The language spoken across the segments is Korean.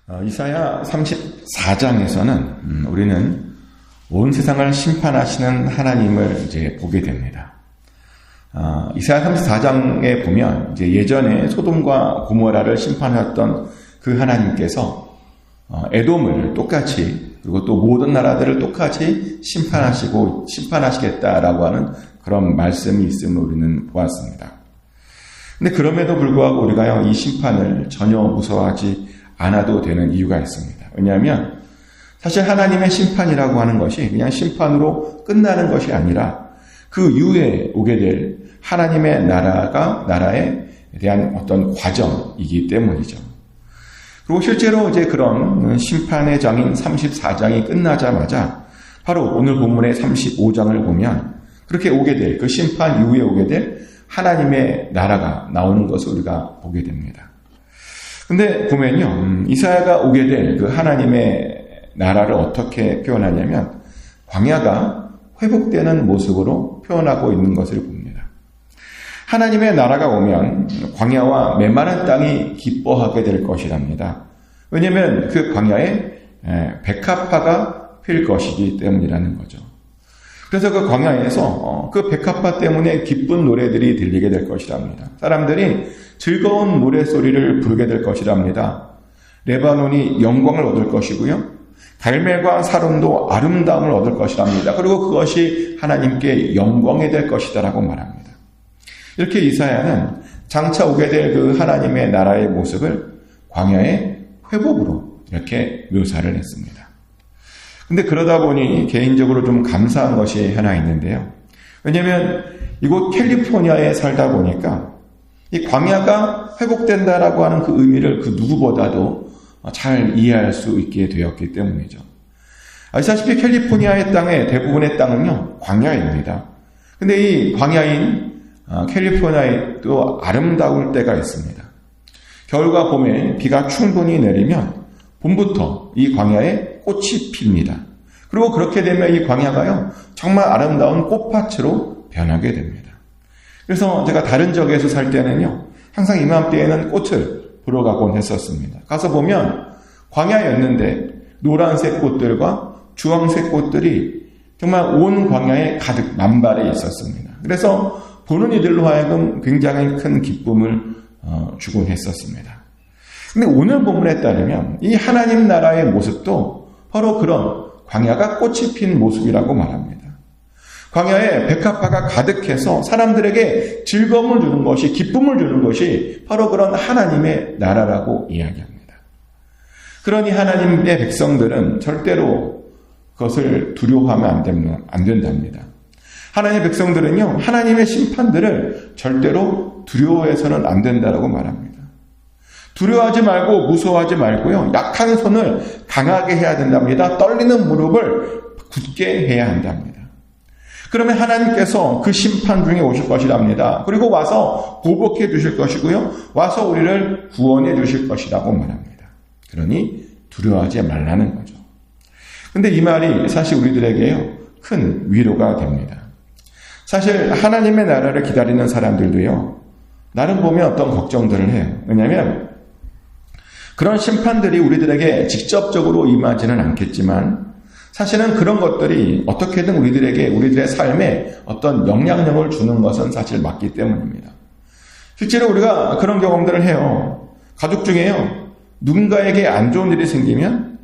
이사야 34장에서는 우리는 온 세상을 심판하시는 하나님을 이제 보게 됩니다. 이사야 34장에 보면 이제 예전에 소돔과 고모라를 심판하셨던 그 하나님께서 에돔을 똑같이 그리고 또 모든 나라들을 똑같이 심판하시겠다라고 하는 그런 말씀이 있음을 우리는 보았습니다. 근데 그럼에도 불구하고 우리가요, 이 심판을 전혀 무서워하지 않아도 되는 이유가 있습니다. 왜냐하면 사실 하나님의 심판이라고 하는 것이 그냥 심판으로 끝나는 것이 아니라 그 이후에 오게 될 하나님의 나라에 대한 어떤 과정이기 때문이죠. 그리고 실제로 이제 그런 심판의 장인 34장이 끝나자마자 바로 오늘 본문의 35장을 보면 그렇게 오게 될, 그 심판 이후에 오게 될 하나님의 나라가 나오는 것을 우리가 보게 됩니다. 근데 보면요, 이사야가 오게 될 그 하나님의 나라를 어떻게 표현하냐면 광야가 회복되는 모습으로 표현하고 있는 것을 봅니다. 하나님의 나라가 오면 광야와 메마른 땅이 기뻐하게 될 것이랍니다. 왜냐하면 그 광야에 백합화가 필 것이기 때문이라는 거죠. 그래서 그 광야에서 그 백합화 때문에 기쁜 노래들이 들리게 될 것이랍니다. 사람들이 즐거운 노래소리를 부르게 될 것이랍니다. 레바논이 영광을 얻을 것이고요. 갈멜과 사론도 아름다움을 얻을 것이랍니다. 그리고 그것이 하나님께 영광이 될 것이다라고 말합니다. 이렇게 이사야는 장차 오게 될 그 하나님의 나라의 모습을 광야의 회복으로 이렇게 묘사를 했습니다. 근데 그러다 보니 개인적으로 좀 감사한 것이 하나 있는데요. 왜냐하면 이곳 캘리포니아에 살다 보니까 이 광야가 회복된다라고 하는 그 의미를 그 누구보다도 잘 이해할 수 있게 되었기 때문이죠. 아시다시피 캘리포니아의 땅의 대부분의 땅은요, 광야입니다. 근데 이 광야인 캘리포니아에도 아름다울 때가 있습니다. 겨울과 봄에 비가 충분히 내리면 봄부터 이 광야에 꽃이 핍니다. 그리고 그렇게 되면 이 광야가요, 정말 아름다운 꽃밭으로 변하게 됩니다. 그래서 제가 다른 지역에서 살 때는요, 항상 이맘때에는 꽃을 보러 가곤 했었습니다. 가서 보면 광야였는데 노란색 꽃들과 주황색 꽃들이 정말 온 광야에 가득 만발해 있었습니다. 그래서 보는 이들로 하여금 굉장히 큰 기쁨을 주곤 했었습니다. 근데 오늘 본문에 따르면 이 하나님 나라의 모습도 바로 그런 광야가 꽃이 핀 모습이라고 말합니다. 광야에 백합화가 가득해서 사람들에게 즐거움을 주는 것이, 기쁨을 주는 것이 바로 그런 하나님의 나라라고 이야기합니다. 그러니 하나님의 백성들은 절대로 그것을 두려워하면 안 된답니다. 하나님의 백성들은요, 하나님의 심판들을 절대로 두려워해서는 안 된다라고 말합니다. 두려워하지 말고 무서워하지 말고요, 약한 손을 강하게 해야 된답니다. 떨리는 무릎을 굳게 해야 한답니다. 그러면 하나님께서 그 심판 중에 오실 것이랍니다. 그리고 와서 보복해 주실 것이고요, 와서 우리를 구원해 주실 것이라고 말합니다. 그러니 두려워하지 말라는 거죠. 근데 이 말이 사실 우리들에게요, 큰 위로가 됩니다. 사실 하나님의 나라를 기다리는 사람들도요, 나름 보면 어떤 걱정들을 해요. 왜냐하면 그런 심판들이 우리들에게 직접적으로 임하지는 않겠지만 사실은 그런 것들이 어떻게든 우리들의 삶에 어떤 영향력을 주는 것은 사실 맞기 때문입니다. 실제로 우리가 그런 경험들을 해요. 가족 중에요, 누군가에게 안 좋은 일이 생기면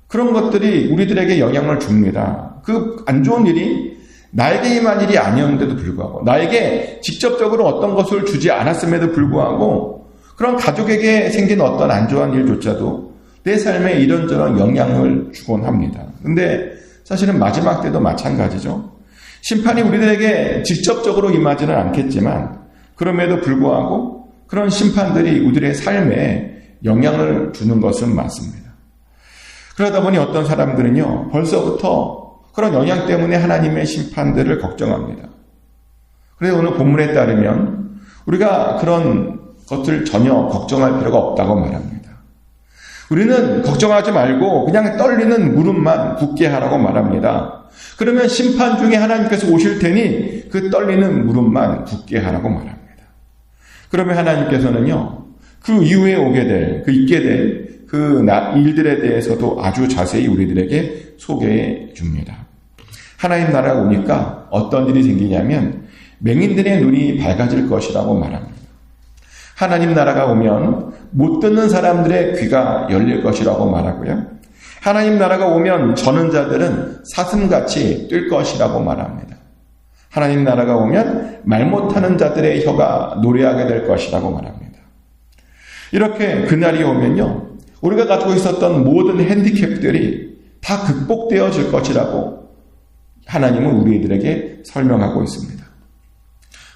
그런 것들이 우리들에게 영향을 줍니다. 그 안 좋은 일이 나에게 임한 일이 아니었는데도 불구하고, 나에게 직접적으로 어떤 것을 주지 않았음에도 불구하고 그런 가족에게 생긴 어떤 안 좋은 일조차도 내 삶에 이런저런 영향을 주곤 합니다. 근데 사실은 마지막 때도 마찬가지죠. 심판이 우리들에게 직접적으로 임하지는 않겠지만 그럼에도 불구하고 그런 심판들이 우리들의 삶에 영향을 주는 것은 맞습니다. 그러다 보니 어떤 사람들은요, 벌써부터 그런 영향 때문에 하나님의 심판들을 걱정합니다. 그래서 오늘 본문에 따르면 우리가 그런 것을 전혀 걱정할 필요가 없다고 말합니다. 우리는 걱정하지 말고 그냥 떨리는 무릎만 굳게 하라고 말합니다. 그러면 심판 중에 하나님께서 오실 테니 그 떨리는 무릎만 굳게 하라고 말합니다. 그러면 하나님께서는요, 그 이후에 오게 될, 있게 될 그 일들에 대해서도 아주 자세히 우리들에게 소개해 줍니다. 하나님 나라가 오니까 어떤 일이 생기냐면 맹인들의 눈이 밝아질 것이라고 말합니다. 하나님 나라가 오면 못 듣는 사람들의 귀가 열릴 것이라고 말하고요. 하나님 나라가 오면 저는 자들은 사슴같이 뛸 것이라고 말합니다. 하나님 나라가 오면 말 못하는 자들의 혀가 노래하게 될 것이라고 말합니다. 이렇게 그날이 오면요, 우리가 가지고 있었던 모든 핸디캡들이 다 극복되어질 것이라고 하나님은 우리들에게 설명하고 있습니다.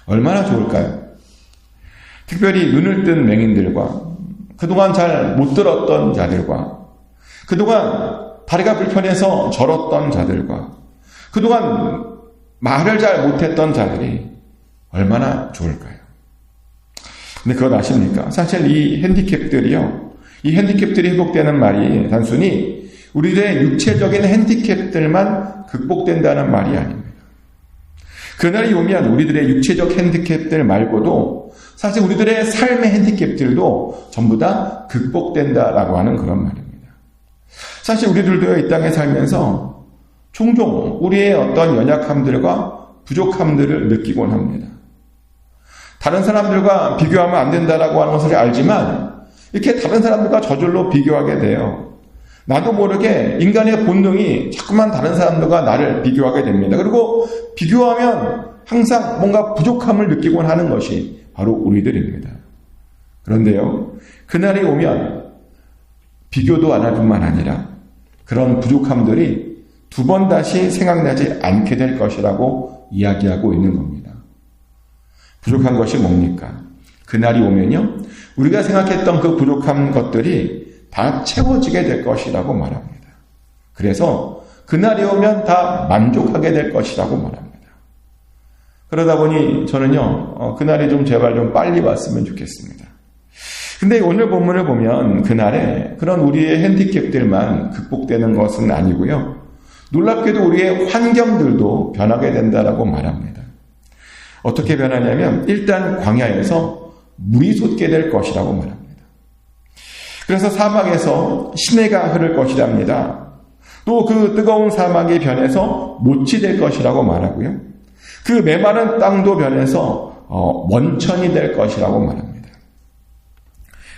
얼마나 좋을까요? 특별히 눈을 뜬 맹인들과 그동안 잘 못 들었던 자들과 그동안 다리가 불편해서 절었던 자들과 그동안 말을 잘 못했던 자들이 얼마나 좋을까요? 근데 그건 아십니까? 사실 이 핸디캡들이 회복되는 말이 단순히 우리들의 육체적인 핸디캡들만 극복된다는 말이 아닙니다. 그날이 오면 우리들의 육체적 핸디캡들 말고도 사실 우리들의 삶의 핸디캡들도 전부 다 극복된다라고 하는 그런 말입니다. 사실 우리들도 이 땅에 살면서 종종 우리의 어떤 연약함들과 부족함들을 느끼곤 합니다. 다른 사람들과 비교하면 안 된다라고 하는 것을 알지만 이렇게 다른 사람들과 저절로 비교하게 돼요. 나도 모르게 인간의 본능이 자꾸만 다른 사람들과 나를 비교하게 됩니다. 그리고 비교하면 항상 뭔가 부족함을 느끼곤 하는 것이 바로 우리들입니다. 그런데요, 그날이 오면 비교도 안 할 뿐만 아니라 그런 부족함들이 두 번 다시 생각나지 않게 될 것이라고 이야기하고 있는 겁니다. 부족한 것이 뭡니까? 그날이 오면요, 우리가 생각했던 그 부족한 것들이 다 채워지게 될 것이라고 말합니다. 그래서 그날이 오면 다 만족하게 될 것이라고 말합니다. 그러다 보니 저는요, 그날이 좀 제발 좀 빨리 왔으면 좋겠습니다. 근데 오늘 본문을 보면 그날에 그런 우리의 핸디캡들만 극복되는 것은 아니고요, 놀랍게도 우리의 환경들도 변하게 된다라고 말합니다. 어떻게 변하냐면 일단 광야에서 물이 솟게 될 것이라고 말합니다. 그래서 사막에서 시내가 흐를 것이랍니다. 또 그 뜨거운 사막이 변해서 못이 될 것이라고 말하고요. 그 메마른 땅도 변해서 원천이 될 것이라고 말합니다.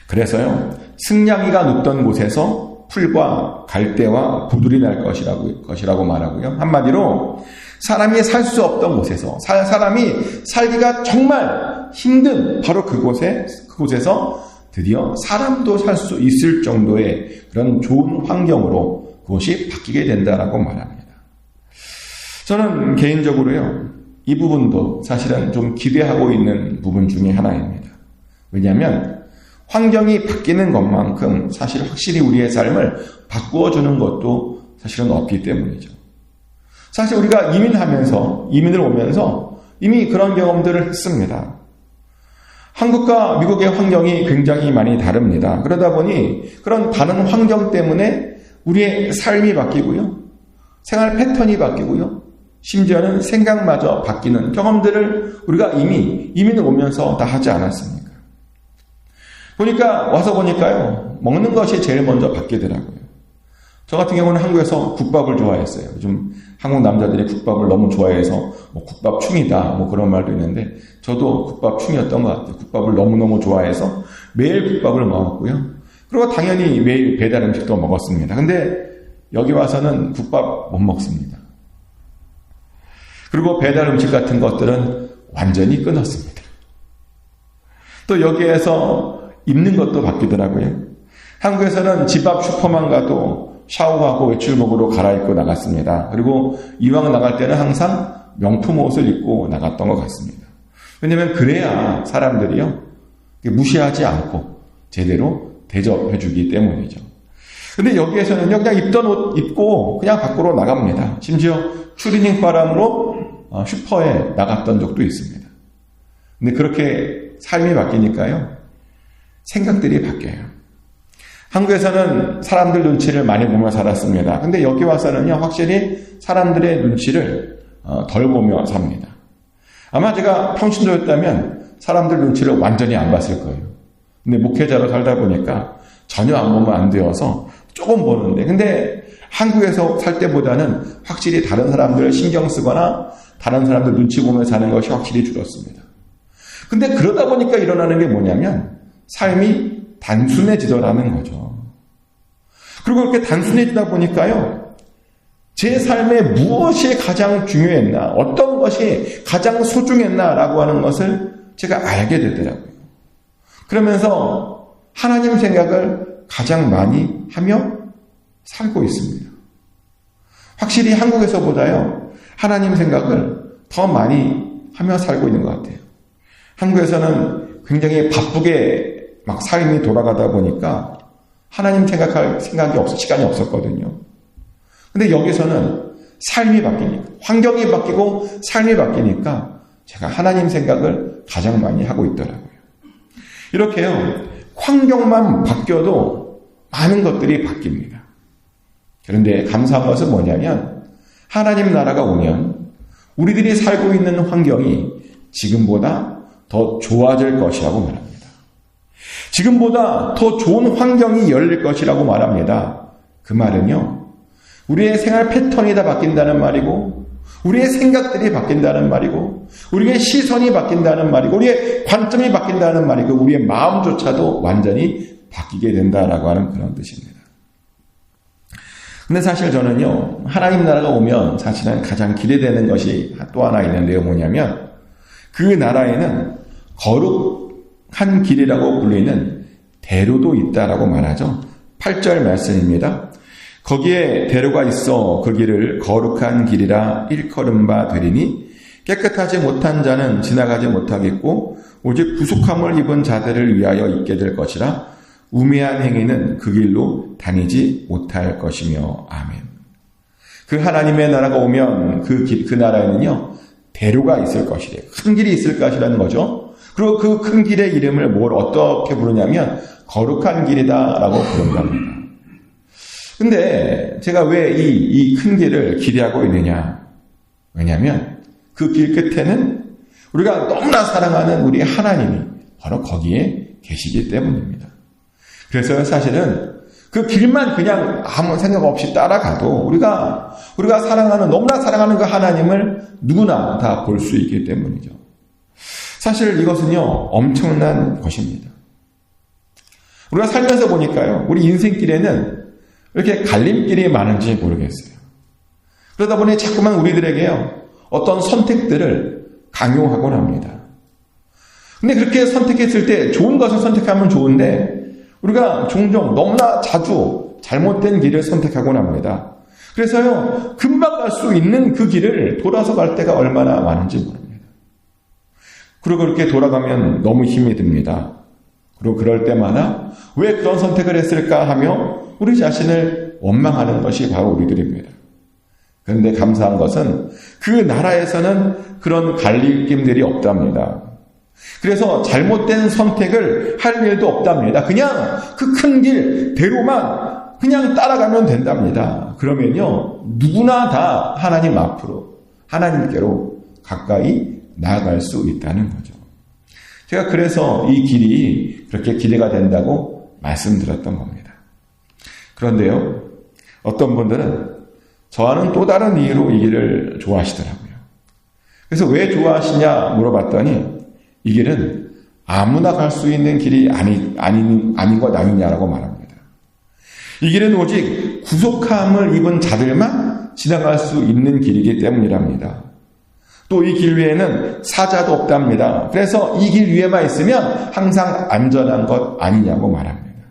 그래서요, 승냥이가 눕던 곳에서 풀과 갈대와 부들이 날 것이라고 말하고요. 한마디로 사람이 살 수 없던 곳에서, 사람이 살기가 정말 힘든 바로 그곳에서 드디어 사람도 살 수 있을 정도의 그런 좋은 환경으로 그것이 바뀌게 된다라고 말합니다. 저는 개인적으로요, 이 부분도 사실은 좀 기대하고 있는 부분 중에 하나입니다. 왜냐하면 환경이 바뀌는 것만큼 사실 확실히 우리의 삶을 바꾸어주는 것도 사실은 없기 때문이죠. 사실 우리가 이민을 오면서 이미 그런 경험들을 했습니다. 한국과 미국의 환경이 굉장히 많이 다릅니다. 그러다 보니 그런 다른 환경 때문에 우리의 삶이 바뀌고요, 생활 패턴이 바뀌고요, 심지어는 생각마저 바뀌는 경험들을 우리가 이미 이민을 오면서 다 하지 않았습니까? 와서 보니까요, 먹는 것이 제일 먼저 바뀌더라고요. 저 같은 경우는 한국에서 국밥을 좋아했어요. 요즘 한국 남자들이 국밥을 너무 좋아해서 국밥충이다 그런 말도 있는데, 저도 국밥충이었던 것 같아요. 국밥을 너무너무 좋아해서 매일 국밥을 먹었고요. 그리고 당연히 매일 배달 음식도 먹었습니다. 근데 여기 와서는 국밥 못 먹습니다. 그리고 배달 음식 같은 것들은 완전히 끊었습니다. 또 여기에서 입는 것도 바뀌더라고요. 한국에서는 집 앞 슈퍼만 가도 샤워하고 외출복으로 갈아입고 나갔습니다. 그리고 이왕 나갈 때는 항상 명품 옷을 입고 나갔던 것 같습니다. 왜냐하면 그래야 사람들이요, 무시하지 않고 제대로 대접해주기 때문이죠. 근데 여기에서는요, 그냥 입던 옷 입고 그냥 밖으로 나갑니다. 심지어 추리닝 바람으로 슈퍼에 나갔던 적도 있습니다. 근데 그렇게 삶이 바뀌니까요, 생각들이 바뀌어요. 한국에서는 사람들 눈치를 많이 보며 살았습니다. 근데 여기 와서는요, 확실히 사람들의 눈치를 덜 보며 삽니다. 아마 제가 평신도였다면 사람들 눈치를 완전히 안 봤을 거예요. 근데 목회자로 살다 보니까 전혀 안 보면 안 되어서 조금 보는데, 근데 한국에서 살 때보다는 확실히 다른 사람들 신경 쓰거나 다른 사람들 눈치 보며 사는 것이 확실히 줄었습니다. 근데 그러다 보니까 일어나는 게 뭐냐면 삶이 단순해지더라는 거죠. 그리고 그렇게 단순해지다 보니까요, 제 삶에 무엇이 가장 중요했나, 어떤 것이 가장 소중했나라고 하는 것을 제가 알게 되더라고요. 그러면서 하나님 생각을 가장 많이 하며 살고 있습니다. 확실히 한국에서보다요, 하나님 생각을 더 많이 하며 살고 있는 것 같아요. 한국에서는 굉장히 바쁘게 막 삶이 돌아가다 보니까 하나님 생각할 시간이 없었거든요. 근데 여기서는 삶이 바뀌니까, 환경이 바뀌고 삶이 바뀌니까 제가 하나님 생각을 가장 많이 하고 있더라고요. 이렇게요, 환경만 바뀌어도 많은 것들이 바뀝니다. 그런데 감사한 것은 뭐냐면 하나님 나라가 오면 우리들이 살고 있는 환경이 지금보다 더 좋아질 것이라고 말합니다. 지금보다 더 좋은 환경이 열릴 것이라고 말합니다. 그 말은요, 우리의 생활 패턴이 다 바뀐다는 말이고, 우리의 생각들이 바뀐다는 말이고, 우리의 시선이 바뀐다는 말이고, 우리의 관점이 바뀐다는 말이고, 우리의 마음조차도 완전히 바뀌게 된다라고 하는 그런 뜻입니다. 근데 사실 저는요, 하나님 나라가 오면 사실은 가장 기대되는 것이 또 하나 있는데요. 뭐냐면 그 나라에는 거룩한 길이라고 불리는 대로도 있다라고 말하죠. 8절 말씀입니다. 거기에 대로가 있어 그 길을 거룩한 길이라 일컬음 바 되리니 깨끗하지 못한 자는 지나가지 못하겠고 오직 부속함을 입은 자들을 위하여 있게 될 것이라 우매한 행위는 그 길로 다니지 못할 것이며. 아멘. 그 하나님의 나라가 오면 그 나라에는요, 대로가 있을 것이래요. 큰 길이 있을 것이라는 거죠. 그리고 그 큰 길의 이름을 어떻게 부르냐면 거룩한 길이다라고 부른답니다. 근데 제가 왜 이 큰 길을 기대하고 있느냐? 왜냐하면 그 길 끝에는 우리가 너무나 사랑하는 우리 하나님이 바로 거기에 계시기 때문입니다. 그래서 사실은 그 길만 그냥 아무 생각 없이 따라가도 우리가 사랑하는, 너무나 사랑하는 그 하나님을 누구나 다 볼 수 있기 때문이죠. 사실 이것은요, 엄청난 것입니다. 우리가 살면서 보니까요, 우리 인생길에는 이렇게 갈림길이 많은지 모르겠어요. 그러다 보니 자꾸만 우리들에게요, 어떤 선택들을 강요하곤 합니다. 근데 그렇게 선택했을 때 좋은 것을 선택하면 좋은데 우리가 종종 너무나 자주 잘못된 길을 선택하곤 합니다. 그래서요, 금방 갈 수 있는 그 길을 돌아서 갈 때가 얼마나 많은지 모릅니다. 그리고 그렇게 돌아가면 너무 힘이 듭니다. 그리고 그럴 때마다 왜 그런 선택을 했을까 하며 우리 자신을 원망하는 것이 바로 우리들입니다. 그런데 감사한 것은 그 나라에서는 그런 갈림길들이 없답니다. 그래서 잘못된 선택을 할 일도 없답니다. 그냥 그 큰 길, 대로만 그냥 따라가면 된답니다. 그러면요, 누구나 다 하나님 앞으로, 하나님께로 가까이 나아갈 수 있다는 거죠. 제가 그래서 이 길이 그렇게 기대가 된다고 말씀드렸던 겁니다. 그런데요, 어떤 분들은 저와는 또 다른 이유로 이 길을 좋아하시더라고요. 그래서 왜 좋아하시냐 물어봤더니 이 길은 아무나 갈 수 있는 길이 아닌 것 아니냐라고 말합니다. 이 길은 오직 구속함을 입은 자들만 지나갈 수 있는 길이기 때문이랍니다. 또 이 길 위에는 사자도 없답니다. 그래서 이 길 위에만 있으면 항상 안전한 것 아니냐고 말합니다.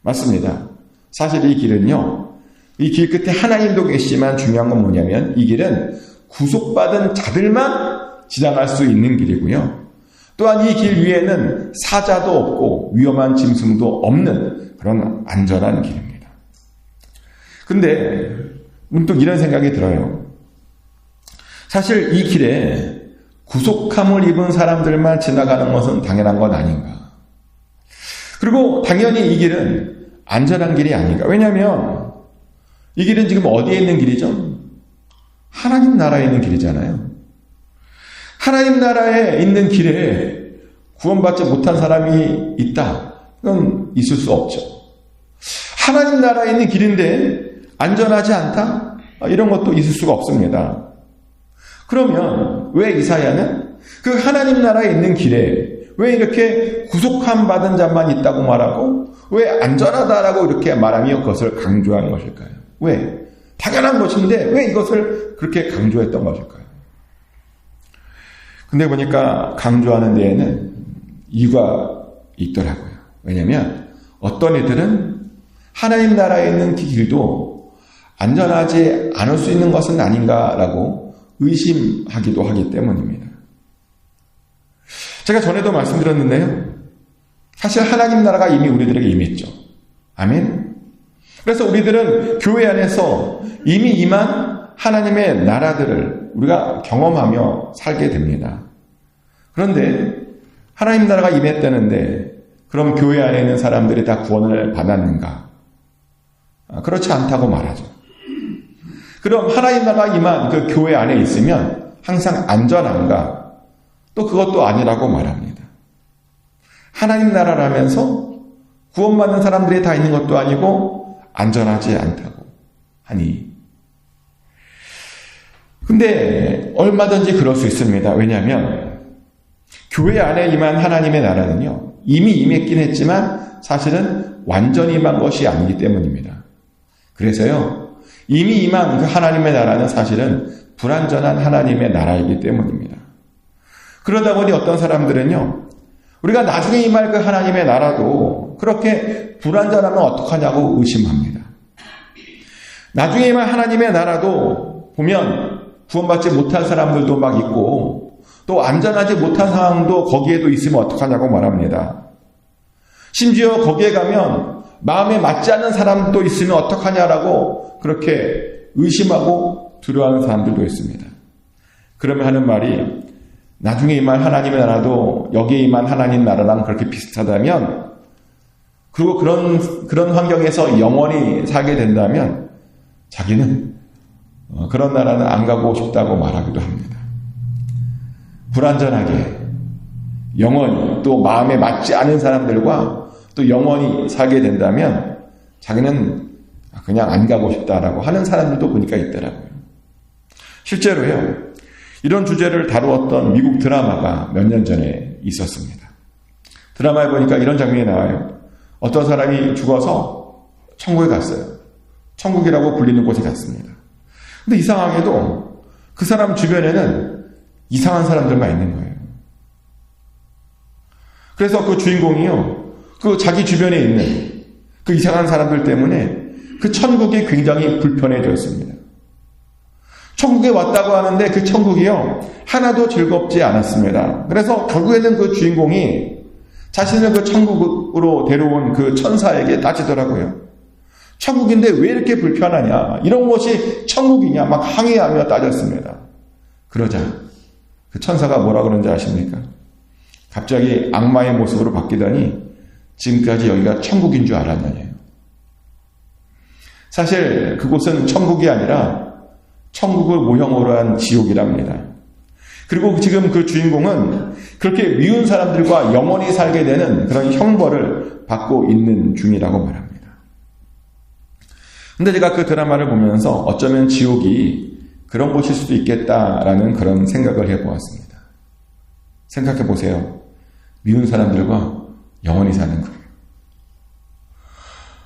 맞습니다. 사실 이 길은요, 이 길 끝에 하나님도 계시지만 중요한 건 뭐냐면 이 길은 구속받은 자들만 지나갈 수 있는 길이고요. 또한 이 길 위에는 사자도 없고 위험한 짐승도 없는 그런 안전한 길입니다. 근데 문득 이런 생각이 들어요. 사실 이 길에 구속함을 입은 사람들만 지나가는 것은 당연한 건 아닌가. 그리고 당연히 이 길은 안전한 길이 아닌가. 왜냐하면 이 길은 지금 어디에 있는 길이죠? 하나님 나라에 있는 길이잖아요. 하나님 나라에 있는 길에 구원받지 못한 사람이 있다. 그건 있을 수 없죠. 하나님 나라에 있는 길인데 안전하지 않다? 이런 것도 있을 수가 없습니다. 그러면 왜 이사야는 그 하나님 나라에 있는 길에 왜 이렇게 구속함 받은 자만 있다고 말하고 왜 안전하다라고 이렇게 말하며 그것을 강조하는 것일까요? 왜? 당연한 것인데 왜 이것을 그렇게 강조했던 것일까요? 근데 보니까 강조하는 데에는 이유가 있더라고요. 왜냐하면 어떤 이들은 하나님 나라에 있는 길도 안전하지 않을 수 있는 것은 아닌가라고 의심하기도 하기 때문입니다. 제가 전에도 말씀드렸는데요. 사실 하나님 나라가 이미 우리들에게 임했죠. 아멘. 그래서 우리들은 교회 안에서 이미 임한 하나님의 나라들을 우리가 경험하며 살게 됩니다. 그런데 하나님 나라가 임했다는데 그럼 교회 안에 있는 사람들이 다 구원을 받았는가? 그렇지 않다고 말하죠. 그럼 하나님 나라가 임한 그 교회 안에 있으면 항상 안전한가? 또 그것도 아니라고 말합니다. 하나님 나라라면서 구원받는 사람들이 다 있는 것도 아니고 안전하지 않다고 하니. 근데 얼마든지 그럴 수 있습니다. 왜냐하면 교회 안에 임한 하나님의 나라는요. 이미 임했긴 했지만 사실은 완전히 임한 것이 아니기 때문입니다. 그래서요. 이미 임한 그 하나님의 나라는 사실은 불완전한 하나님의 나라이기 때문입니다. 그러다 보니 어떤 사람들은요. 우리가 나중에 임할 그 하나님의 나라도 그렇게 불완전하면 어떡하냐고 의심합니다. 나중에 임할 하나님의 나라도 보면 구원받지 못한 사람들도 막 있고 또 안전하지 못한 상황도 거기에도 있으면 어떡하냐고 말합니다. 심지어 거기에 가면 마음에 맞지 않는 사람도 있으면 어떡하냐라고 그렇게 의심하고 두려워하는 사람들도 있습니다. 그러면 하는 말이 나중에 임할 하나님의 나라도 여기에 임한 하나님 나라랑 그렇게 비슷하다면 그리고 그런 환경에서 영원히 살게 된다면 자기는 그런 나라는 안 가고 싶다고 말하기도 합니다. 불안전하게 영원히 또 마음에 맞지 않은 사람들과 또 영원히 살게 된다면 자기는 그냥 안 가고 싶다라고 하는 사람들도 보니까 있더라고요. 실제로요. 이런 주제를 다루었던 미국 드라마가 몇 년 전에 있었습니다. 드라마에 보니까 이런 장면이 나와요. 어떤 사람이 죽어서 천국에 갔어요. 천국이라고 불리는 곳에 갔습니다. 근데 이상하게도 그 사람 주변에는 이상한 사람들만 있는 거예요. 그래서 그 주인공이요. 그 자기 주변에 있는 그 이상한 사람들 때문에 그 천국이 굉장히 불편해졌습니다. 천국에 왔다고 하는데 그 천국이요. 하나도 즐겁지 않았습니다. 그래서 결국에는 그 주인공이 자신을 그 천국으로 데려온 그 천사에게 따지더라고요. 천국인데 왜 이렇게 불편하냐? 이런 것이 천국이냐? 막 항의하며 따졌습니다. 그러자 그 천사가 뭐라 그런지 아십니까? 갑자기 악마의 모습으로 바뀌더니 지금까지 여기가 천국인 줄 알았느냐요. 사실 그곳은 천국이 아니라 천국을 모형으로 한 지옥이랍니다. 그리고 지금 그 주인공은 그렇게 미운 사람들과 영원히 살게 되는 그런 형벌을 받고 있는 중이라고 말합니다. 근데 제가 그 드라마를 보면서 어쩌면 지옥이 그런 곳일 수도 있겠다라는 그런 생각을 해보았습니다. 생각해 보세요. 미운 사람들과 영원히 사는 거예요.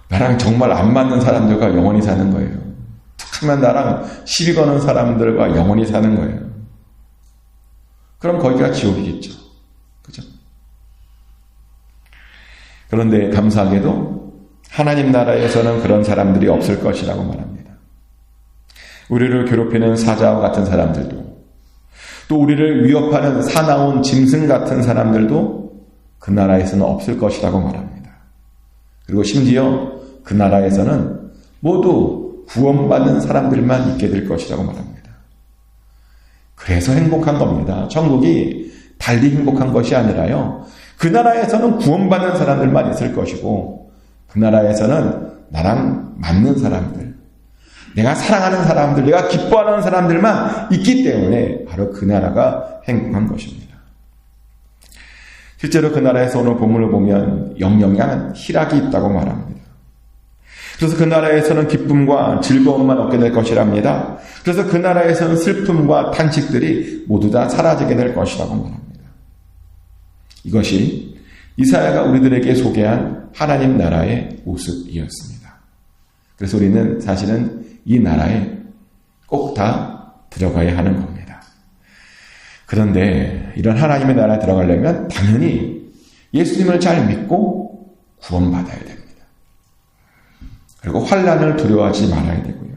나랑 정말 안 맞는 사람들과 영원히 사는 거예요. 툭하면 나랑 시비 거는 사람들과 영원히 사는 거예요. 그럼 거기가 지옥이겠죠. 그죠? 그런데 감사하게도 하나님 나라에서는 그런 사람들이 없을 것이라고 말합니다. 우리를 괴롭히는 사자와 같은 사람들도 또 우리를 위협하는 사나운 짐승 같은 사람들도 그 나라에서는 없을 것이라고 말합니다. 그리고 심지어 그 나라에서는 모두 구원받는 사람들만 있게 될 것이라고 말합니다. 그래서 행복한 겁니다. 천국이 달리 행복한 것이 아니라요. 그 나라에서는 구원받는 사람들만 있을 것이고 그 나라에서는 나랑 맞는 사람들, 내가 사랑하는 사람들, 내가 기뻐하는 사람들만 있기 때문에 바로 그 나라가 행복한 것입니다. 실제로 그 나라에서 오늘 본문을 보면 영영한 희락이 있다고 말합니다. 그래서 그 나라에서는 기쁨과 즐거움만 얻게 될 것이랍니다. 그래서 그 나라에서는 슬픔과 탄식들이 모두 다 사라지게 될 것이라고 말합니다. 이것이 이사야가 우리들에게 소개한 하나님 나라의 모습이었습니다. 그래서 우리는 사실은 이 나라에 꼭 다 들어가야 하는 겁니다. 그런데 이런 하나님의 나라에 들어가려면 당연히 예수님을 잘 믿고 구원받아야 됩니다. 그리고 환난을 두려워하지 말아야 되고요.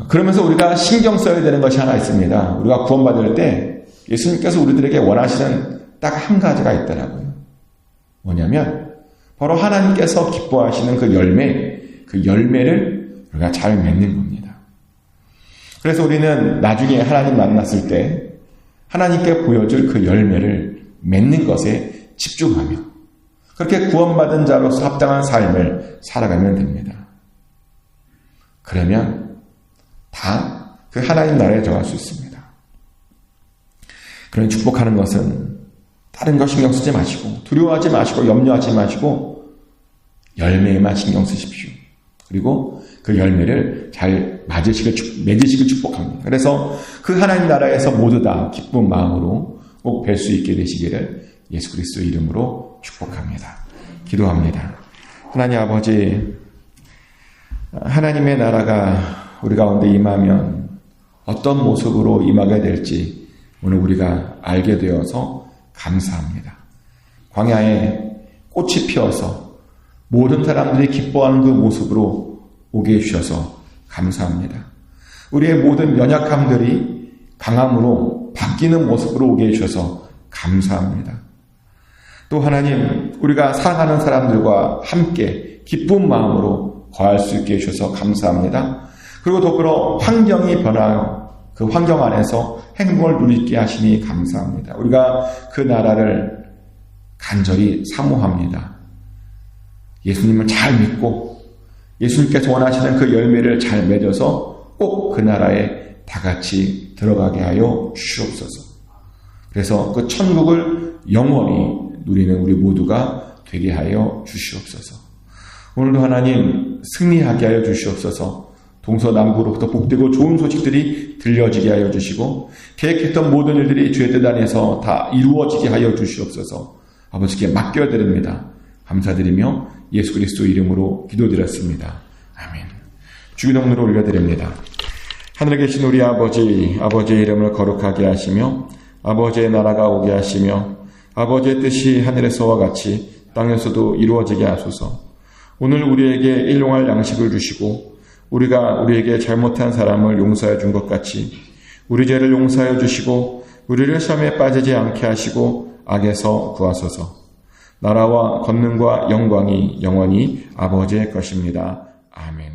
그러면서 우리가 신경 써야 되는 것이 하나 있습니다. 우리가 구원받을 때 예수님께서 우리들에게 원하시는 딱 한 가지가 있더라고요. 뭐냐면 바로 하나님께서 기뻐하시는 그 열매를 우리가 잘 맺는 겁니다. 그래서 우리는 나중에 하나님 만났을 때 하나님께 보여줄 그 열매를 맺는 것에 집중하며 그렇게 구원받은 자로서 합당한 삶을 살아가면 됩니다. 그러면 다 그 하나님 나라에 들어갈 수 있습니다. 그런 축복하는 것은 다른 거 신경 쓰지 마시고 두려워하지 마시고 염려하지 마시고 열매에만 신경 쓰십시오. 그리고 그 열매를 잘 맺으시길 축복합니다. 그래서 그 하나님 나라에서 모두 다 기쁜 마음으로 꼭 뵐 수 있게 되시기를 예수 그리스도의 이름으로 축복합니다. 기도합니다. 하나님 아버지, 하나님의 나라가 우리 가운데 임하면 어떤 모습으로 임하게 될지 오늘 우리가 알게 되어서 감사합니다. 광야에 꽃이 피어서 모든 사람들이 기뻐하는 그 모습으로 오게 해주셔서 감사합니다. 우리의 모든 연약함들이 강함으로 바뀌는 모습으로 오게 해주셔서 감사합니다. 또 하나님, 우리가 사랑하는 사람들과 함께 기쁜 마음으로 거할 수 있게 해주셔서 감사합니다. 그리고 더불어 환경이 변하여 그 환경 안에서 행복을 누리게 하시니 감사합니다. 우리가 그 나라를 간절히 사모합니다. 예수님을 잘 믿고 예수님께서 원하시는 그 열매를 잘 맺어서 꼭 그 나라에 다 같이 들어가게 하여 주시옵소서. 그래서 그 천국을 영원히 누리는 우리 모두가 되게 하여 주시옵소서. 오늘도 하나님 승리하게 하여 주시옵소서. 동서남북으로부터 복되고 좋은 소식들이 들려지게 하여 주시고 계획했던 모든 일들이 주의 뜻 안에서 다 이루어지게 하여 주시옵소서. 아버지께 맡겨드립니다. 감사드리며 예수 그리스도 이름으로 기도드렸습니다. 아멘. 주기도문으로 올려드립니다. 하늘에 계신 우리 아버지, 아버지의 이름을 거룩하게 하시며 아버지의 나라가 오게 하시며 아버지의 뜻이 하늘에서와 같이 땅에서도 이루어지게 하소서. 오늘 우리에게 일용할 양식을 주시고 우리가 우리에게 잘못한 사람을 용서해 준 것 같이 우리 죄를 용서하여 주시고 우리를 시험에 빠지지 않게 하시고 악에서 구하소서. 나라와 권능과 영광이 영원히 아버지의 것입니다. 아멘.